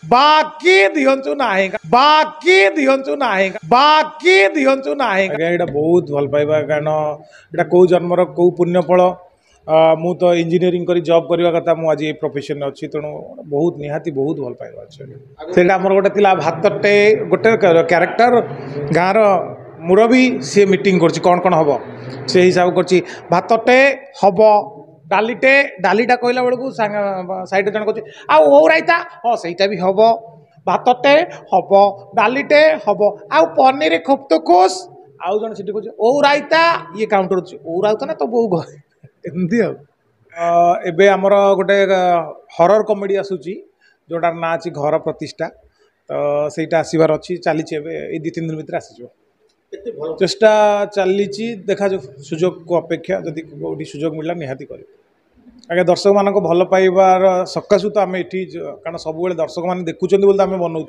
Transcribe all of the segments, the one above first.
बाकी दियंतु नाही बाकी दियंतु नाही बाकी दियंतु नाही एटा बहुत भल पाइबा कारण एटा को जन्मर को पुण्य फल मु तो इंजीनियरिंग करी जॉब करवा कथा मु आज प्रोफेशन अच्छी तेणु बहुत निहाती बहुत भल पाइबा से गोटे थिला भातटे गोटे क्यारेक्टर गाँव मुरबी सी मीटिंग कर कौन कौन हम से हिसाब कर भातटे हम डालीटे डालीटा कहला बेलू सैड जन कह आउ रायता हाँ सहीटा भी हम भातटे हम डालीटे हम आउ पनीर खुफ्तुकुस आउ जन सीटी कह ओ रायता ये काउंटर ओ रायता ना तो बो घर एमती एबे आमर गोटे हरर कमेडी आसूची जोटार ना अच्छी घर प्रतिष्ठा तो सहीटा आसबार अच्छी चली दु तीन दिन भर आसीज चेष्टा चली देखा जो सुजोग को अपेक्षा जदि कौटी सुजोग मिलला निहाती कर आगे दर्शक मान भल पाइबार सकाशु तो आम ये कारण सब दर्शक मैंने देखुं बोलते आम बनाऊँ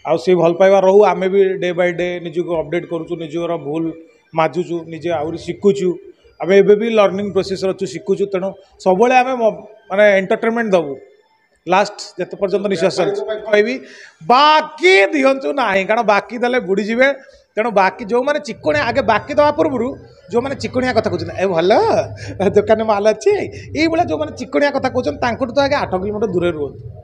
आउ सी भल पाइबा रहू आम भी डे बाय डे निजक अपडेट करूँ निजर भूल माजुचु निजे आहरी शिखुचु आम एबे भी लर्निंग प्रोसेस अच्छु शिखुचु तेणु सब आम माने एंटरटेनमेंट दबू लास्ट जिते पर्यटन निश्वास कहि बाकी दियंतु नाही कारण बाकी देले बुड़ी जीवे तेणु बाकी जो मैंने चिकोणिया आगे बाकी दवा पूर्व जो मैंने चिकोणिया कथा कहते ए भल दुकान माल अच्छे ये जो मैंने चिकोणिया कथा कहते तो आगे 8 किलोमीटर दूर रुहतु